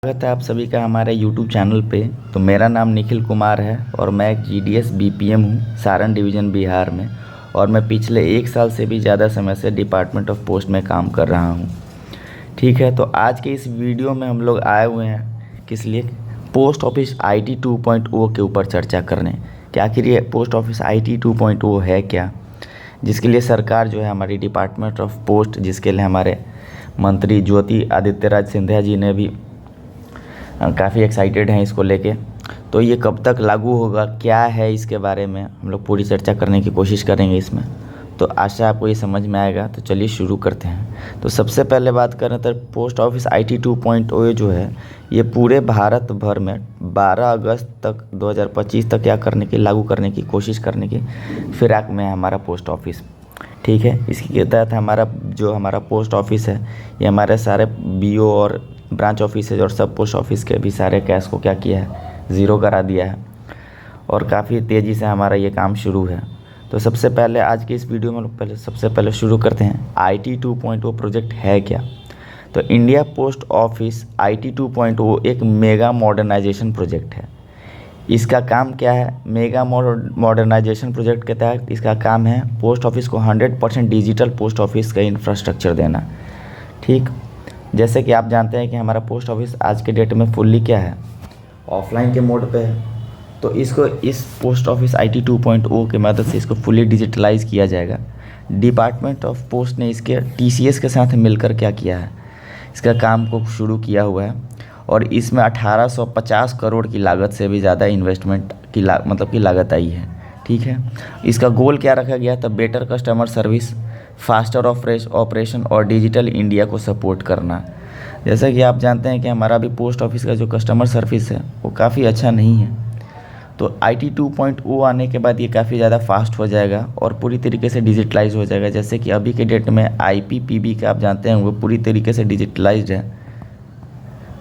स्वागत है आप सभी का हमारे YouTube चैनल पे। तो मेरा नाम निखिल कुमार है और मैं एक GDS BPM हूँ सारण डिवीज़न बिहार में। और मैं पिछले 1 साल से भी ज़्यादा समय से डिपार्टमेंट ऑफ पोस्ट में काम कर रहा हूँ। ठीक है, तो आज के इस वीडियो में हम लोग आए हुए हैं किस लिए, पोस्ट ऑफिस IT 2.0 के ऊपर चर्चा करने कि आखिर ये पोस्ट ऑफिस IT 2.0 है क्या, जिसके लिए सरकार जो है हमारी डिपार्टमेंट ऑफ पोस्ट, जिसके लिए हमारे मंत्री ज्योति आदित्य राज सिंधिया जी ने भी काफ़ी एक्साइटेड हैं इसको लेके। तो ये कब तक लागू होगा, क्या है, इसके बारे में हम लोग पूरी चर्चा करने की कोशिश करेंगे इसमें। तो आशा आपको ये समझ में आएगा। तो चलिए शुरू करते हैं। तो सबसे पहले बात करें तो पोस्ट ऑफिस IT 2.0 जो है ये पूरे भारत भर में 12 अगस्त तक 2025 तक क्या करने की, लागू करने की कोशिश करने की फिराक में है हमारा पोस्ट ऑफिस। ठीक है, इसके तहत हमारा पोस्ट ऑफिस है ये हमारे सारे BO और ब्रांच ऑफिसेज और सब पोस्ट ऑफिस के भी सारे कैश को क्या किया है, ज़ीरो करा दिया है और काफ़ी तेज़ी से हमारा ये काम शुरू है। तो सबसे पहले आज की इस वीडियो में सबसे पहले शुरू करते हैं IT 2.0 प्रोजेक्ट है क्या। तो इंडिया पोस्ट ऑफिस IT 2.0 एक मेगा मॉडर्नाइजेशन प्रोजेक्ट है। इसका काम क्या है, मेगा मॉडर्नाइजेशन प्रोजेक्ट के तहत इसका काम है पोस्ट ऑफिस को 100% डिजिटल पोस्ट ऑफिस का इंफ्रास्ट्रक्चर देना। ठीक, जैसे कि आप जानते हैं कि हमारा पोस्ट ऑफिस आज के डेट में फुल्ली क्या है, ऑफलाइन के मोड पे है। तो इस पोस्ट ऑफिस IT 2.0 की मदद से इसको फुल्ली डिजिटलाइज किया जाएगा। डिपार्टमेंट ऑफ पोस्ट ने इसके TCS के साथ मिलकर क्या किया है, इसका काम को शुरू किया हुआ है और इसमें 1850 करोड़ की लागत से भी ज़्यादा इन्वेस्टमेंट की लागत आई है। ठीक है, इसका गोल क्या रखा गया था, better customer service, faster operation और डिजिटल इंडिया को सपोर्ट करना। जैसा कि आप जानते हैं कि हमारा भी पोस्ट ऑफिस का जो कस्टमर सर्विस है वो काफ़ी अच्छा नहीं है। तो IT 2.0 आने के बाद ये काफ़ी ज़्यादा फास्ट हो जाएगा और पूरी तरीके से डिजिटलाइज हो जाएगा। जैसे कि अभी के डेट में IPPB का आप जानते हैं वो पूरी तरीके से डिजिटलाइज्ड है,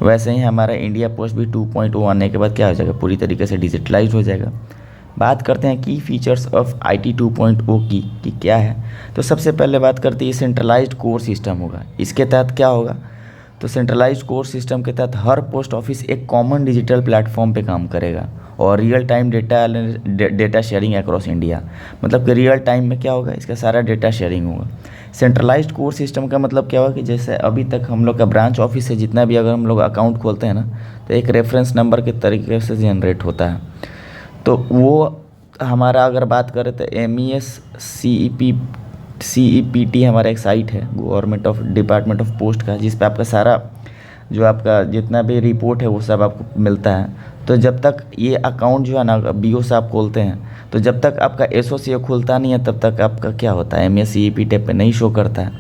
वैसे ही हमारा इंडिया पोस्ट भी 2.0 आने के बाद क्या हो जाएगा, पूरी तरीके से डिजिटलाइज हो जाएगा। बात करते हैं की फीचर्स ऑफ IT 2.0 की कि क्या है। तो सबसे पहले बात करते हैं सेंट्रलाइज्ड कोर सिस्टम होगा। इसके तहत क्या होगा, तो सेंट्रलाइज्ड कोर सिस्टम के तहत हर पोस्ट ऑफिस एक कॉमन डिजिटल प्लेटफॉर्म पे काम करेगा और real time data sharing across India. मतलब कि रियल टाइम में क्या होगा, इसका सारा डेटा शेयरिंग होगा। सेंट्रलाइज्ड कोर सिस्टम का मतलब क्या होगा कि जैसे अभी तक हम लोग का ब्रांच ऑफिस है, जितना भी अगर हम लोग अकाउंट खोलते हैं ना, तो एक रेफरेंस नंबर के तरीके से जनरेट होता है। तो वो हमारा अगर बात करें तो MES CEPT हमारा एक साइट है डिपार्टमेंट ऑफ पोस्ट का, जिस पे आपका सारा जो आपका जितना भी रिपोर्ट है वो सब आपको मिलता है। तो जब तक ये अकाउंट जो है ना BO से आप खोलते हैं, तो जब तक आपका SOCO खुलता नहीं है तब तक आपका क्या होता है, MES CEPT पे नहीं शो करता है।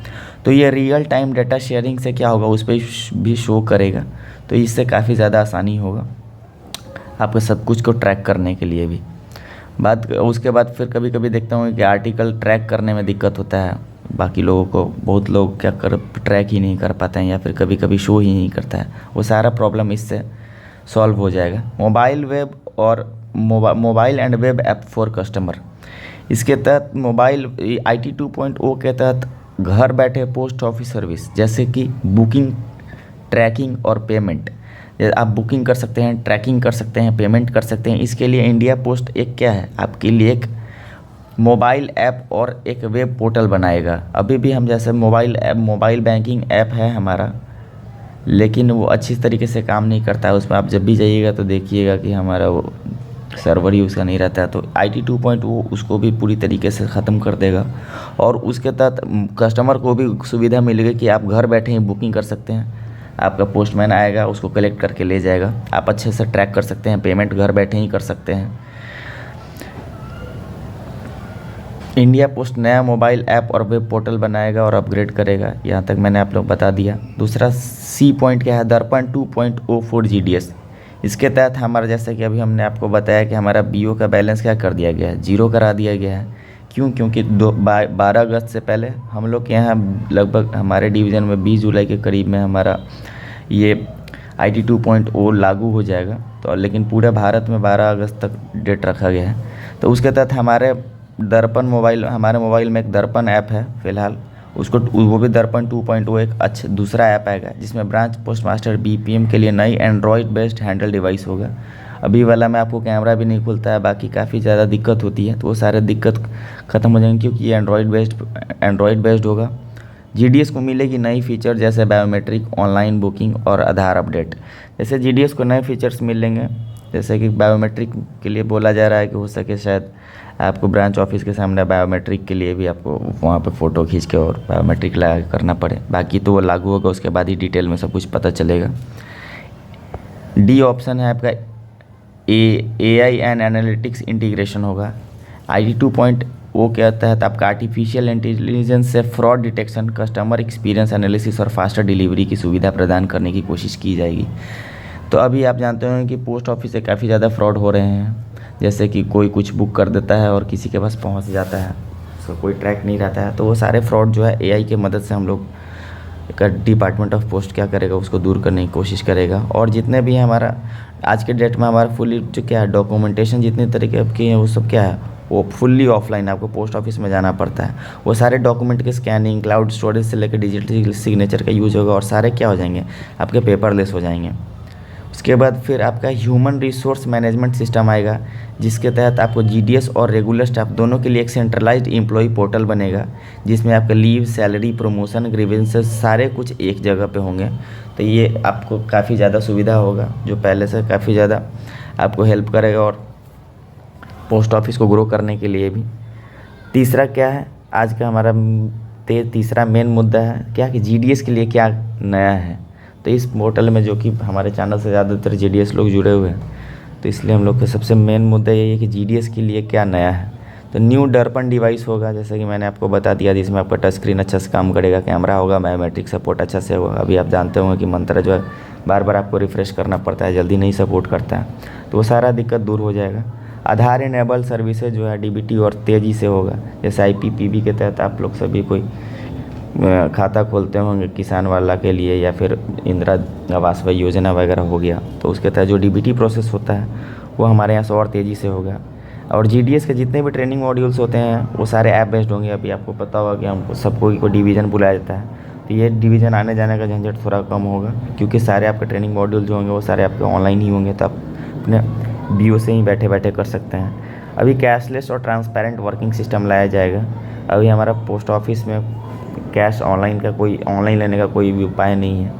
तो ये रियल टाइम डाटा शेयरिंग से क्या होगा, उस पर भी शो करेगा। तो इससे काफ़ी ज़्यादा आसानी होगा आपको सब कुछ को ट्रैक करने के लिए भी। उसके बाद फिर कभी कभी देखता हूँ कि आर्टिकल ट्रैक करने में दिक्कत होता है, बाकी लोगों को, बहुत लोग ट्रैक ही नहीं कर पाते हैं या फिर कभी कभी शो ही नहीं करता है। वो सारा प्रॉब्लम इससे सॉल्व हो जाएगा। Mobile and web app for customer, इसके तहत IT 2.0 के तहत घर बैठे पोस्ट ऑफिस सर्विस जैसे कि बुकिंग, ट्रैकिंग और पेमेंट, आप बुकिंग कर सकते हैं, ट्रैकिंग कर सकते हैं, पेमेंट कर सकते हैं। इसके लिए इंडिया पोस्ट एक क्या है, आपके लिए एक मोबाइल ऐप और एक वेब पोर्टल बनाएगा। अभी भी हम जैसे मोबाइल बैंकिंग ऐप है हमारा, लेकिन वो अच्छी तरीके से काम नहीं करता है। उसमें आप जब भी जाइएगा तो देखिएगा कि हमारा वो सर्वर ही उसका नहीं रहता है। तो IT 2.0 उसको भी पूरी तरीके से ख़त्म कर देगा और उसके तहत कस्टमर को भी सुविधा मिलेगी कि आप घर बैठे ही बुकिंग कर सकते हैं। आपका पोस्टमैन आएगा, उसको कलेक्ट करके ले जाएगा, आप अच्छे से ट्रैक कर सकते हैं, पेमेंट घर बैठे ही कर सकते हैं। इंडिया पोस्ट नया मोबाइल ऐप और वेब पोर्टल बनाएगा और अपग्रेड करेगा। यहाँ तक मैंने आप लोग बता दिया। दूसरा C पॉइंट क्या है, दर्पण 2.0 for GDS। इसके तहत हमारा, जैसे कि अभी हमने आपको बताया कि हमारा BO का बैलेंस क्या कर दिया गया है, ज़ीरो करा दिया गया है। क्यों, क्योंकि 12 अगस्त से पहले हम लोग के यहाँ लगभग हमारे डिवीज़न में 20 जुलाई के करीब में हमारा ये IT 2.0 लागू हो जाएगा। तो लेकिन पूरे भारत में 12 अगस्त तक डेट रखा गया है। तो उसके तहत हमारे मोबाइल में एक दर्पण ऐप है फ़िलहाल, उसको वो भी दर्पण 2.0 एक अच्छा दूसरा ऐप आएगा जिसमें ब्रांच पोस्ट मास्टर बीपीएम के लिए नई एंड्रॉयड बेस्ड हैंडल डिवाइस होगा। अभी वाला में आपको कैमरा भी नहीं खुलता है, बाकी काफ़ी ज़्यादा दिक्कत होती है, तो वो सारे दिक्कत ख़त्म हो जाएंगे क्योंकि ये एंड्रॉयड बेस्ड होगा। जीडीएस को मिलेगी नई फीचर जैसे बायोमेट्रिक, ऑनलाइन बुकिंग और आधार अपडेट। जैसे जीडीएस को नए फीचर्स मिलेंगे, जैसे कि बायोमेट्रिक के लिए बोला जा रहा है कि हो सके शायद आपको ब्रांच ऑफिस के सामने बायोमेट्रिक के लिए भी आपको वहाँ पे फ़ोटो खींच के और बायोमेट्रिक लगा के करना पड़े। बाकी तो वो लागू होगा, उसके बाद ही डिटेल में सब कुछ पता चलेगा। डी ऑप्शन है आपका AI एंड एनालिटिक्स इंटीग्रेशन होगा। IT 2.0 के तहत आपका आर्टिफिशियल इंटेलिजेंस से fraud detection, customer experience analysis और फास्टर डिलीवरी की सुविधा प्रदान करने की कोशिश की जाएगी। तो अभी आप जानते हो कि पोस्ट ऑफिस से काफ़ी ज़्यादा फ्रॉड हो रहे हैं, जैसे कि कोई कुछ बुक कर देता है और किसी के पास पहुंच जाता है, उसका कोई ट्रैक नहीं रहता है। तो वो सारे फ्रॉड जो है AI की मदद से हम लोग का डिपार्टमेंट ऑफ पोस्ट क्या करेगा, उसको दूर करने की कोशिश करेगा। और जितने भी हमारा आज के डेट में हमारा फुली जो क्या है डॉक्यूमेंटेशन जितने तरीके के हैं वो सब क्या है वो फुल्ली ऑफलाइन आपको पोस्ट ऑफिस में जाना पड़ता है। वो सारे डॉक्यूमेंट के स्कैनिंग, क्लाउड स्टोरेज से लेकर डिजिटल सिग्नेचर का यूज़ होगा और सारे क्या हो जाएंगे आपके पेपरलेस हो जाएंगे। उसके बाद फिर आपका ह्यूमन रिसोर्स मैनेजमेंट सिस्टम आएगा जिसके तहत आपको जीडीएस और रेगुलर स्टाफ दोनों के लिए एक सेंट्रलाइज्ड एम्प्लॉय पोर्टल बनेगा जिसमें आपका लीव, सैलरी, प्रमोशन, ग्रीवेंसेस सारे कुछ एक जगह पे होंगे। तो ये आपको काफ़ी ज़्यादा सुविधा होगा जो पहले से काफ़ी ज़्यादा आपको हेल्प करेगा और पोस्ट ऑफिस को ग्रो करने के लिए भी। तीसरा क्या है आज का हमारा तीसरा मेन मुद्दा है क्या कि जीडीएस के लिए क्या नया है। तो इस पोर्टल में जो कि हमारे चैनल से ज़्यादातर जीडीएस लोग जुड़े हुए हैं, तो इसलिए हम लोग का सबसे मेन मुद्दा यही है कि जीडीएस के लिए क्या नया है। तो न्यू दर्पण डिवाइस होगा जैसे कि मैंने आपको बता दिया, जिसमें आपका टच स्क्रीन अच्छा से काम करेगा, कैमरा होगा, बायोमेट्रिक सपोर्ट अच्छा से होगा। अभी आप जानते होंगे कि मंत्रा जो है बार बार आपको रिफ़्रेश करना पड़ता है, जल्दी नहीं सपोर्ट करता है, तो वो सारा दिक्कत दूर हो जाएगा। आधार इनेबल सर्विसेज जो है डीबीटी और तेज़ी से होगा। जैसे आईपीपीबी के तहत आप लोग सभी कोई खाता खोलते होंगे किसान वाला के लिए या फिर इंदिरा आवास योजना वगैरह हो गया, तो उसके तहत जो डीबीटी प्रोसेस होता है वो हमारे यहाँ से और तेज़ी से होगा। और जीडीएस के जितने भी ट्रेनिंग मॉड्यूल्स होते हैं वो सारे ऐप बेस्ड होंगे। अभी आपको पता होगा कि हमको सबको को डिवीज़न बुलाया जाता है, तो ये डिवीज़न आने जाने का झंझट थोड़ा कम होगा क्योंकि सारे आपके ट्रेनिंग मॉड्यूल जो होंगे वो सारे आपके ऑनलाइन ही होंगे, तो आप अपने बीओ से ही बैठे बैठे कर सकते हैं। अभी कैशलेस और ट्रांसपेरेंट वर्किंग सिस्टम लाया जाएगा। अभी हमारा पोस्ट ऑफिस में कैश ऑनलाइन लेने का कोई भी उपाय नहीं है,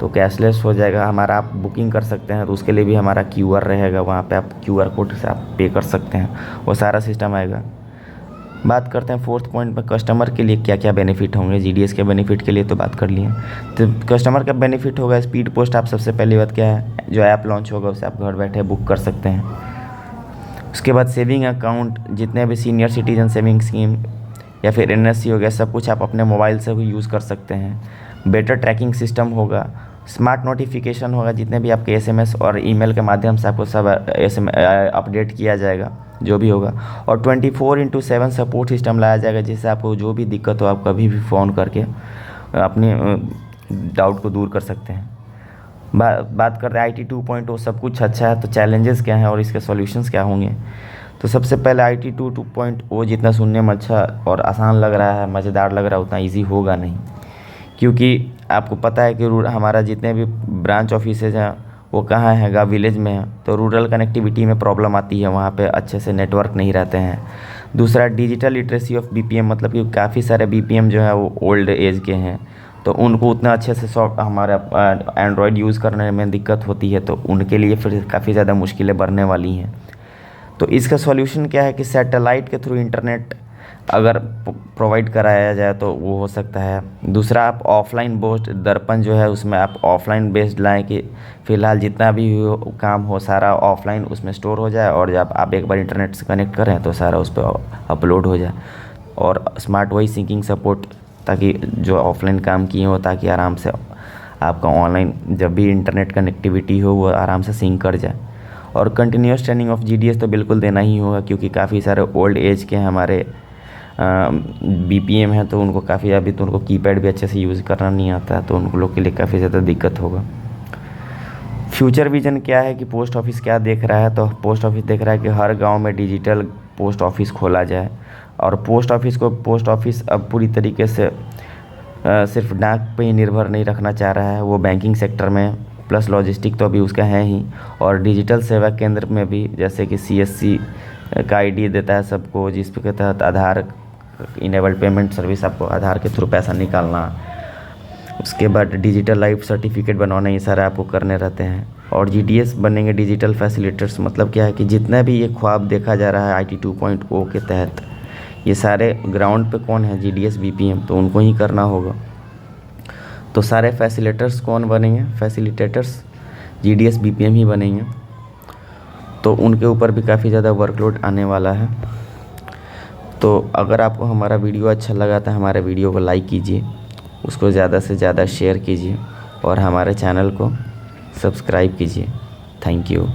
तो कैशलेस हो जाएगा हमारा। आप बुकिंग कर सकते हैं तो उसके लिए भी हमारा क्यूआर रहेगा, वहाँ पे आप क्यूआर कोड से आप पे कर सकते हैं, वो सारा सिस्टम आएगा। बात करते हैं फोर्थ पॉइंट में कस्टमर के लिए क्या क्या बेनिफिट होंगे। जीडीएस के बेनिफिट के लिए तो बात कर लिए, तो कस्टमर का बेनिफिट होगा स्पीड पोस्ट। आप सबसे पहली बात क्या है, जो ऐप लॉन्च होगा उसे आप घर बैठे बुक कर सकते हैं। उसके बाद सेविंग अकाउंट, जितने भी सीनियर सिटीजन सेविंग स्कीम या फिर एनएससी हो गया, सब कुछ आप अपने मोबाइल से भी यूज़ कर सकते हैं। बेटर ट्रैकिंग सिस्टम होगा, स्मार्ट नोटिफिकेशन होगा, जितने भी आपके एसएमएस और ईमेल के माध्यम से आपको सब अपडेट किया जाएगा जो भी होगा। और 24/7 सपोर्ट सिस्टम लाया जाएगा जिससे आपको जो भी दिक्कत हो आप कभी भी फ़ोन करके अपने डाउट को दूर कर सकते हैं। बात करते हैं IT 2.0, सब कुछ अच्छा है, तो चैलेंजेस क्या हैं और इसके सॉल्यूशंस क्या होंगे। तो सबसे पहले IT 2.0 जितना सुनने में अच्छा और आसान लग रहा है, मज़ेदार लग रहा है, उतना इजी होगा नहीं, क्योंकि आपको पता है कि हमारा जितने भी ब्रांच ऑफिसेज हैं वो कहाँ है, विलेज में है, तो रूरल कनेक्टिविटी में प्रॉब्लम आती है, वहाँ पे अच्छे से नेटवर्क नहीं रहते हैं। दूसरा डिजिटल लिटरेसी ऑफ बीपीएम, मतलब कि काफ़ी सारे बीपीएम जो है वो ओल्ड एज के हैं, तो उनको उतना अच्छे से हमारा एंड्रॉयड यूज़ करने में दिक्कत होती है, तो उनके लिए फिर काफ़ी ज़्यादा मुश्किलें बढ़ने वाली हैं। तो इसका सॉल्यूशन क्या है कि सैटेलाइट के थ्रू इंटरनेट अगर प्रोवाइड कराया जाए तो वो हो सकता है। दूसरा, आप ऑफलाइन बेस्ड दर्पण जो है उसमें आप ऑफलाइन बेस्ड लाएँ कि फ़िलहाल जितना भी काम हो सारा ऑफलाइन उसमें स्टोर हो जाए, और जब आप एक बार इंटरनेट से कनेक्ट करें तो सारा उस पर अपलोड हो जाए। और स्मार्ट वॉइस सिंकिंग सपोर्ट, ताकि जो ऑफलाइन काम किए हो ताकि आराम से आपका ऑनलाइन जब भी इंटरनेट कनेक्टिविटी हो वो आराम से सिंक कर जाए। और कंटिन्यूस ट्रेनिंग ऑफ जीडीएस तो बिल्कुल देना ही होगा, क्योंकि काफ़ी सारे ओल्ड एज के हमारे बीपीएम हैं, तो उनको काफ़ी अभी तो उनको कीपैड भी अच्छे से यूज़ करना नहीं आता, तो उन लोग के लिए काफ़ी ज़्यादा दिक्कत होगा। फ्यूचर विजन क्या है कि पोस्ट ऑफिस क्या देख रहा है, तो पोस्ट ऑफिस देख रहा है कि हर गांव में डिजिटल पोस्ट ऑफिस खोला जाए, और पोस्ट ऑफिस अब पूरी तरीके से सिर्फ डाक पे ही निर्भर नहीं रखना चाह रहा है, वो बैंकिंग सेक्टर में प्लस लॉजिस्टिक तो अभी उसका है ही, और डिजिटल सेवा केंद्र में भी, जैसे कि सीएससी का आईडी देता है सबको, जिसके तहत आधार इनेबल्ड पेमेंट सर्विस, आपको आधार के थ्रू पैसा निकालना, उसके बाद डिजिटल लाइफ सर्टिफिकेट बनवाना, ये सारा आपको करने रहते हैं। और जीडीएस बनेंगे डिजिटल फैसिलिटेटर्स, मतलब क्या है कि जितना भी ये ख्वाब देखा जा रहा है आईटी 2.0 के तहत, ये सारे ग्राउंड पे कौन है, जीडीएस बीपीएम, तो उनको ही करना होगा। तो सारे फैसिलिटेटर्स कौन बनेंगे, फैसिलिटेटर्स जीडीएस बीपीएम ही बनेंगे। तो उनके ऊपर भी काफ़ी ज़्यादा वर्कलोड आने वाला है। तो अगर आपको हमारा वीडियो अच्छा लगा तो हमारे वीडियो को लाइक कीजिए, उसको ज़्यादा से ज़्यादा शेयर कीजिए और हमारे चैनल को सब्सक्राइब कीजिए। Thank you.